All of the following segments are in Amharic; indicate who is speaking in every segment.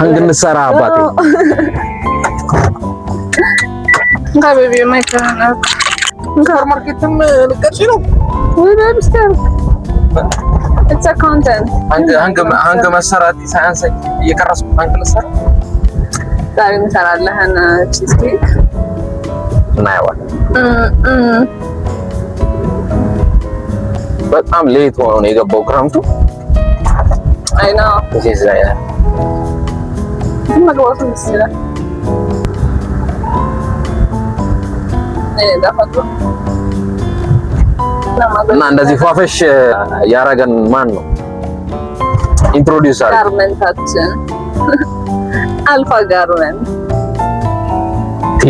Speaker 1: hang እንሰራ አባቴ
Speaker 2: ቤቢ ማይከና
Speaker 1: ሱፐርማርኬትም ልቀርጪ ነው
Speaker 2: ወይ በብስተር it's a content
Speaker 1: hang መሰራት ሳይንስ እየቀረስኩ hang ልሰራ
Speaker 2: ዛሬ እንሰራለን ቺዝ ኬክ
Speaker 1: እናየዋል በጣም ሌት ሆኖ ነው የገባው ክረምቱ
Speaker 2: አይ ነው
Speaker 1: እዚህ ዛያ
Speaker 2: መግባቱ ይችላል
Speaker 1: እና እንደዚህ ፏፈሽ ያረገን ማን ነው? ኢንትሮዲዩስ አድርግ።
Speaker 2: ጋርመንታችን አልፋ ጋርመንት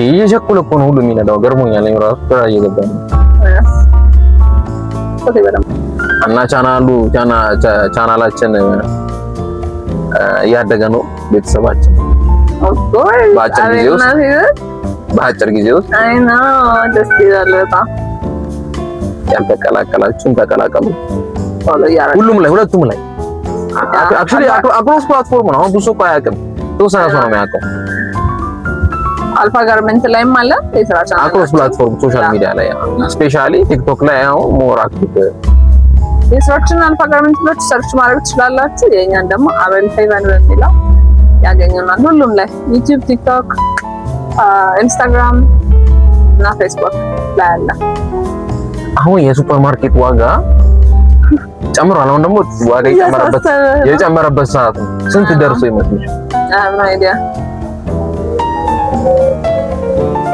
Speaker 1: እየቸኮለ እኮ ነው ሁሉ የሚነዳው። ገርሞኛል። እኔ ራሱ ስራ እየገባ ነው። እና ቻናላችን እያደገ ነው። ቤተሰባችን በአጭር ጊዜ ውስጥ
Speaker 2: አይ ነው ደስ ይላል በጣም።
Speaker 1: ያልተቀላቀላችሁም ተቀላቀሉ። ሁለቱም ላይ አክቹሊ አክሮስ ፕላትፎርም ነው። አሁን ብዙ እኮ አያውቅም። ተወሰነ ሰው ነው የሚያውቀው።
Speaker 2: አልፋ ጋርመንት ላይም አለ የስራቻ
Speaker 1: አክሮስ ፕላትፎርም ሶሻል ሚዲያ ላይ ስፔሻሊ ቲክቶክ ላይ አሁን ሞር አክቲቭ
Speaker 2: የስራችን አልፋ ጋርመንት ብላችሁ ሰርች ማድረግ ትችላላችሁ። የኛን ደግሞ አበል ፌቨን በሚለው ያገኙናል። ሁሉም ላይ ዩቲዩብ፣ ቲክቶክ፣ ኢንስታግራም እና ፌስቡክ ላይ አለ።
Speaker 1: አሁን የሱፐርማርኬት ዋጋ ጨምሯል። አሁን ደግሞ ዋጋ የጨመረበት ሰዓት ነው። ስንት ደርሶ ይመስልሽ?
Speaker 2: አይ አይዲያ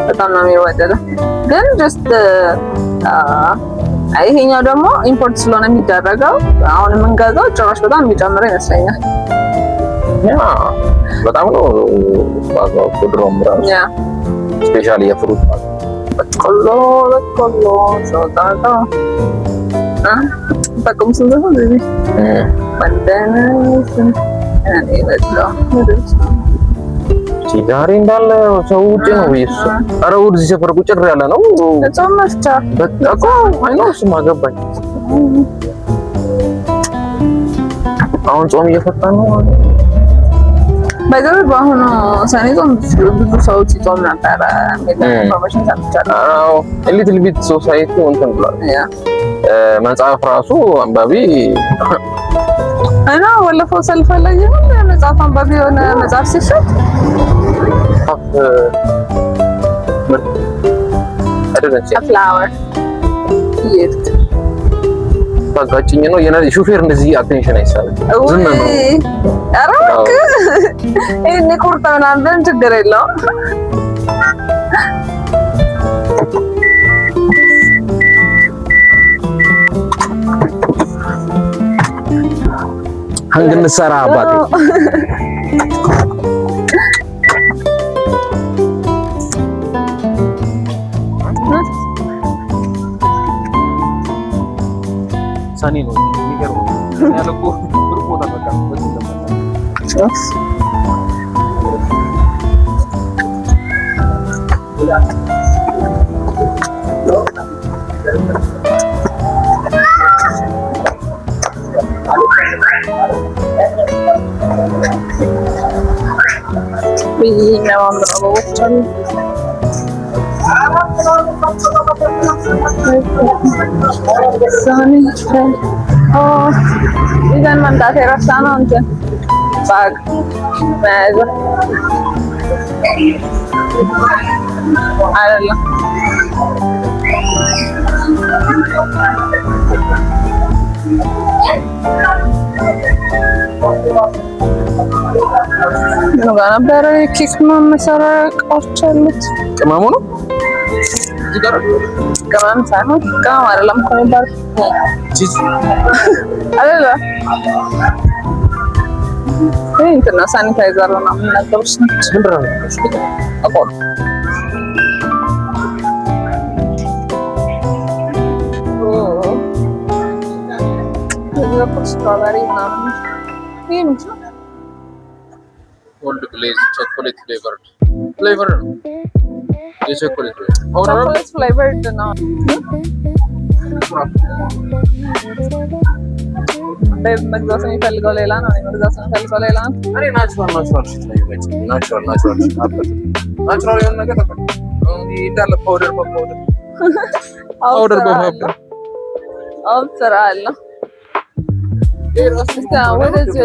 Speaker 2: በጣም ነው የሚወደደው። ግን ጀስት ይሄኛው ደግሞ ኢምፖርት ስለሆነ የሚደረገው አሁን የምንገዛው ጭራሽ በጣም የሚጨምረው ይመስለኛል።
Speaker 1: ያ በጣም ነው ዋጋው ድሮም ራሱ ስፔሻሊ የፍሩት በቆሎ ሶጣታ በቁም ስንት ነው ቤቢ ወንደነስ እኔ በለው ሲጋሪ እንዳለ ሰው ውጭ ነው ወይስ? ኧረ ውድ እዚህ ሰፈር ቁጭር ያለ ነው።
Speaker 2: ጾም መፍቻ
Speaker 1: በቃ አይኖር ስማ ገባኝ። አሁን ጾም እየፈታ ነው።
Speaker 2: በዚህ በአሁኑ ሰኔ ጾም ብዙ ሰዎች ይጾም ነበር። ኢንፎርሜሽን ሰጥቻለሁ።
Speaker 1: አዎ ሊትል ቢት ሶሳይቲ እንትን ብሏል። መጽሐፍ ራሱ አንባቢ
Speaker 2: እና ወለፈው ሰልፍ ላይ የሆነ መጽሐፍ አንባቢ የሆነ መጽሐፍ ሲሸጥ ፍላወር
Speaker 1: ታጋጭኝ ነው የነዚህ ሹፌር እንደዚህ አቴንሽን አይሳልም። ዝም ነው
Speaker 2: አራክ እኔ ቁርጥ ምናምን ችግር የለውም።
Speaker 1: hang እንሰራ አባቴ ሳኒ ነው የሚገርመው ያለቆ ብርቆ ተፈቀደ በዚህ
Speaker 2: ይዘን መምጣት የረሳ ነው እንትን ባግ መያዝ አይደለም። ምን ጋር ነበረ ኬክ መሰራ እቃዎች አሉት።
Speaker 1: ቅመሙ ነው
Speaker 2: ቅመም ሳይሆን ቅመም አይደለም እኮ የሚባለው
Speaker 1: ቺዝ
Speaker 2: አይደለም። ይሄ እንትና ሳኒታይዘር ነው የምናገርሽ ነው።
Speaker 1: ምንድን ነው አቆር
Speaker 2: ስትሮበሪ ምናምን ይሄ ምንድን ነው?
Speaker 1: ኮልድ ግሌዝ ቾኮሌት ፍሌቨር ነው። የቾኮሌት
Speaker 2: ቾኮሌት ፍሌቨርድ ነው። በመግዛት የሚፈልገው ሌላ ነው። መግዛት የሚፈልገው ሌላ ነው።
Speaker 1: እኔ ናቹራል የሆነ ነገር ተጠቅም እንዳለ ፓውደር
Speaker 2: ስራ አለ። ወደዚህ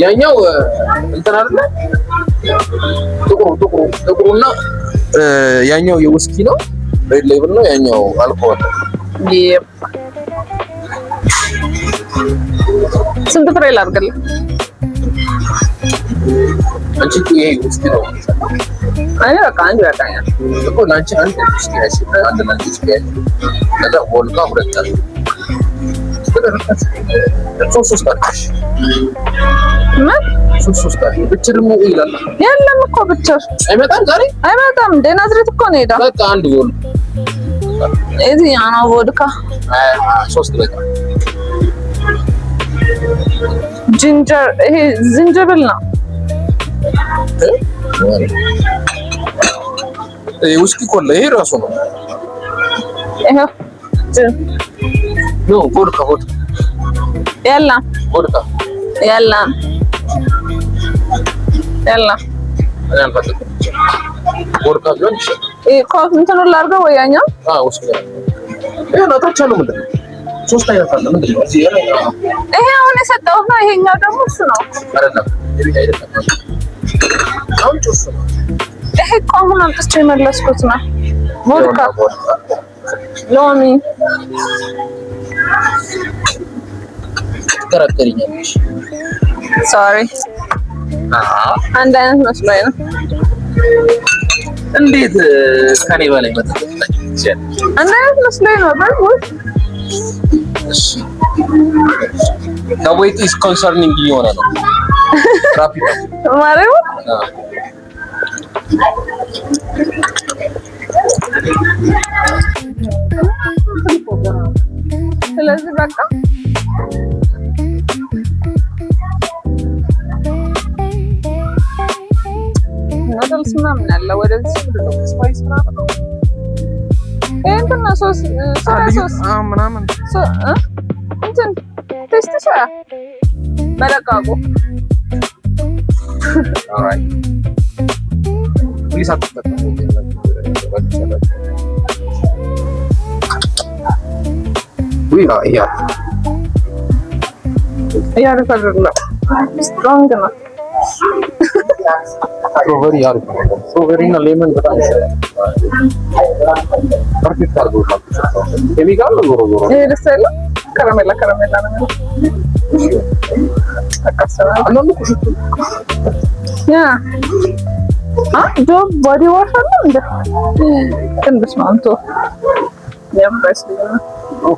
Speaker 1: ያኛው እንትን አይደለ ጥቁሩና ያኛው የውስኪ ነው፣ ሬድ ሌብል ነው። ያኛው አልኮል።
Speaker 2: ስንት ፍሬ ላድርግልህ?
Speaker 1: አንቺ ይሄ ውስኪ ነው።
Speaker 2: አይ በቃ አንድ ያቃኛል
Speaker 1: እኮ ላንቺ አንድ ውስኪ ያሲል አንድ ላንቺ ውስኪ ያሲል ከዛ ወልካ ሁለት አለ ሶስት አለሽ
Speaker 2: ምን
Speaker 1: ሶስት አለ ብቻ ደግሞ ይላል።
Speaker 2: የለም እኮ ብቻ
Speaker 1: አይመጣም ዛሬ አይመጣም።
Speaker 2: ናዝሬት እኮ ነው ሄዳ።
Speaker 1: በቃ አንድ ወል
Speaker 2: እዚህ ያና ወድካ
Speaker 1: ሶስት በቃ
Speaker 2: ጂንጀር ይሄ ዝንጅብል ነው።
Speaker 1: ውስኪ ኮላ ይሄ ራሱ ነው።
Speaker 2: ይሄ
Speaker 1: ነው ቮድካ
Speaker 2: የለም የለም
Speaker 1: ቮድካ ቢሆን ይሻላል።
Speaker 2: ኮፍ እንትኑ ላድርገው ወይ ያኛው?
Speaker 1: ውስኪ ይሄ ነው። ታች አለው ምንድን ነው? ሶስት አይነት አለ። ምንድን ነው?
Speaker 2: ይሄ አሁን የሰጠሁት ነው። ይሄኛው ደግሞ እሱ ነው
Speaker 1: አይደለም? አሁን ጮስ ነው።
Speaker 2: ይሄ እኮ አሁን አምጥቼ የመለስኩት ነው። ቮድካ ሎሚ
Speaker 1: ትከራከሪኛለሽ።
Speaker 2: ሶሪ አንድ አይነት መስሎኝ ነው።
Speaker 1: እንዴት ከኔ በላይ መጠጣች ይችላል?
Speaker 2: አንድ አይነት መስሎኝ ነው።
Speaker 1: The weight is concerning የሆነ ነው። ራፒድ
Speaker 2: ማረው ስለዚህ በቃ ኑድልስ ምናምን አለ ወደዚህ ስፓይስ ምናምን እንትን ነው ሶስ ምናምን እንትን ቴስት ሶያ በደቃቁ ስትሮንግ ነው።
Speaker 1: ስትሮበሪ እና ሌመን በጣም ይሻላል። ፐርፌክት አድርጎታል። ኬሚካል ነው ዞሮ ዞሮ።
Speaker 2: ይሄ ደስ አይልም። ከረሜላ ነው የሚለው አቀሰራ
Speaker 1: አንዱ ኩሽቱ
Speaker 2: ያ ጆ ቦዲ ዋሽ አለ እንደ ትንሽ ነው አንተ ያምራስ ነው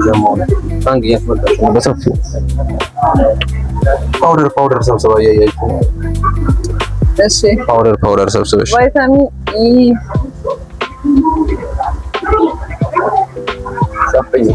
Speaker 1: ዘመን ታንግ ያስመጣሽ ነው በሰፊው ፓውደር ሰብስባ ያያይኩ።
Speaker 2: እሺ
Speaker 1: ፓውደር ሰብስበሽ
Speaker 2: ቫይታሚን ኢ
Speaker 1: ሰፈኝ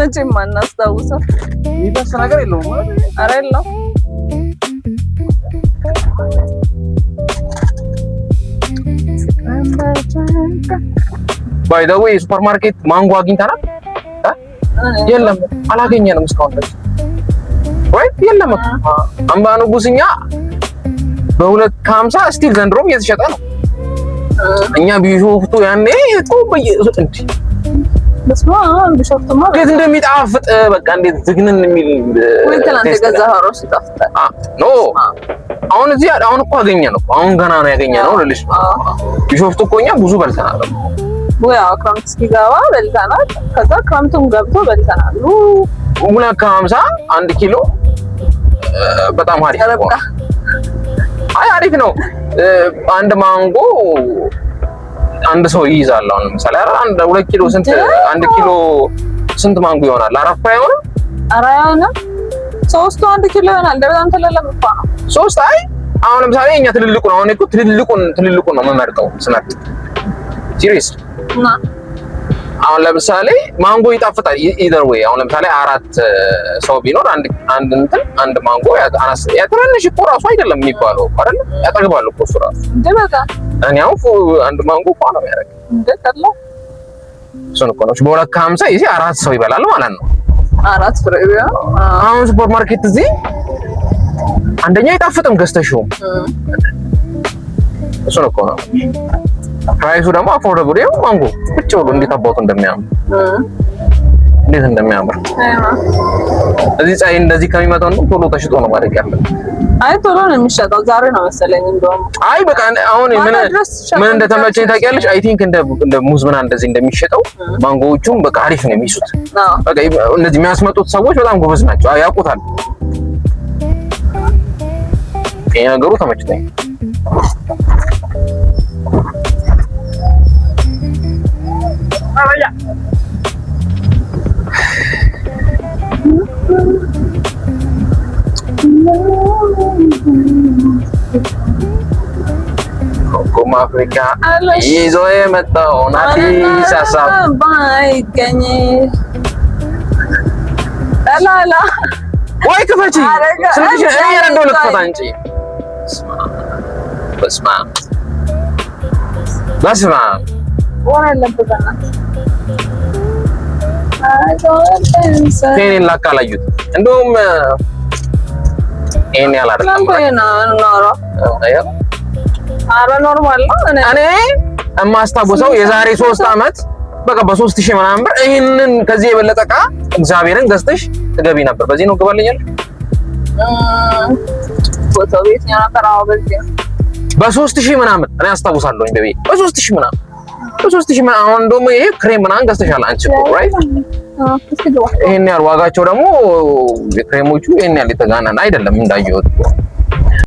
Speaker 2: መቼም አናስታውሰው
Speaker 1: የሚደርስ ነገር የለውም።
Speaker 2: ኧረ የለውም።
Speaker 1: ባይ ዘ ዌይ ሱፐር ማርኬት ማንጎ አግኝተናል? የለም አላገኘንም እስካሁን ድረስ። ወይ የለም አምባ ንጉስኛ በ250 ስቲል ዘንድሮም እየተሸጠ ነው። እኛ ቢሾፍቱ ያኔ እኮ
Speaker 2: በስማ ቢሾፍቱማ
Speaker 1: እንዴት እንደሚጣፍጥ በቃ እንዴት ዝግንን የሚል
Speaker 2: ወይ ትናንት የገዛኸው ሮስ ይጣፍጣል።
Speaker 1: ኖ አሁን እዚህ አሁን እኮ አገኘን እኮ አሁን ገና ነው ያገኘነው ልልሽ ቢሾፍቱ እኮ እኛ ብዙ በልተናል።
Speaker 2: ወይ ክረምት እስኪገባ በልተናል። ከዛ ክረምቱም ገብቶ በልተናል።
Speaker 1: 250 1 ኪሎ በጣም አሪፍ ነው። አይ አሪፍ ነው። አንድ ማንጎ አንድ ሰው ይይዛል። አሁን ለምሳሌ 2 ኪሎ ስንት 1 ኪሎ ስንት ማንጎ ይሆናል? አራፋ ይሆናል?
Speaker 2: ኧረ አይሆንም። 3 1 ኪሎ ይሆናል። በጣም ተለለምፋ ነው
Speaker 1: 3 አይ አሁን ለምሳሌ እኛ ትልልቁ ነው። አሁን እኮ ትልልቁ ነው የምመርጠው ስመርጥ ሲሪየስ እና አሁን ለምሳሌ ማንጎ ይጣፍጣል ኢዘር ዌይ። አሁን ለምሳሌ 4 ሰው ቢኖር አንድ ማንጎ ያትረንሽ እኮ ራሱ አይደለም የሚባለው አይደል? ያጠግባል እኮ እሱ ራሱ
Speaker 2: እንደ በቃ
Speaker 1: እኔ አሁን አንድ ማንጎ እኮ ነው የሚያደርገው
Speaker 2: እንደ ቀላ
Speaker 1: እሱን እኮ ነው በ250 ይሄ 4 ሰው ይበላል ማለት ነው።
Speaker 2: 4 ፍሬ ቢሆን
Speaker 1: አሁን ሱፐር ማርኬት እዚህ አንደኛ አይጣፍጥም ገዝተሽው እሱን እኮ ነው። ፕራይሱ ደግሞ አፎርደብል ነው። ማንጎ ብቻ ሁሉ እንዴት አባቱ እንደሚያምር እዚህ ፀሐይ እንደዚህ ከሚመጣው ነው ቶሎ ተሽጦ ነው ማለት ያለው።
Speaker 2: አይ ቶሎ ነው የሚሸጠው። ዛሬ ነው መሰለኝ እንደውም።
Speaker 1: አይ በቃ አሁን ምን እንደተመቸኝ ታውቂያለሽ? አይ ቲንክ እንደ ሙዝ ምናምን እንደዚህ እንደሚሸጠው ማንጎዎቹም በቃ አሪፍ ነው የሚይዙት። በቃ እነዚህ የሚያስመጡት ሰዎች በጣም ጎበዝ ናቸው፣ ያውቁታል። ይሄ ነገሩ ተመችቶኝ ኮማ አፍሪካ ይዞ የመጣው አዲስ ሀሳብ
Speaker 2: ባይገኝ ላላ
Speaker 1: ወይ ክፈቺ ስለዚህ እኔ ያረዳው ልክፈታ እንጂ በስማ
Speaker 2: ወራ ለበዛና
Speaker 1: ቴኔን ላካላዩት እንደውም ይሄን ያህል አይደለም።
Speaker 2: አረ ኖርማል ነው። እኔ
Speaker 1: የማስታውሰው የዛሬ 3 አመት በቃ በ3000 ምናምን ብር ይሄንን ከዚህ የበለጠ ዕቃ እግዚአብሔርን ገዝተሽ ትገቢ ነበር። በዚህ ነው ገባልኛል
Speaker 2: ቦታው ቤት ነው ተራው
Speaker 1: በ3000 ምናምን እኔ አስታውሳለሁኝ በቤት በ3000 ምናምን አሁን ደግሞ ይሄ ክሬም ምናምን ገዝተሻል አንቺ እኮ ራይት። ይሄን ያህል ዋጋቸው ደግሞ የክሬሞቹ ይሄን ያህል የተጋነን አይደለም እንዳየሁት።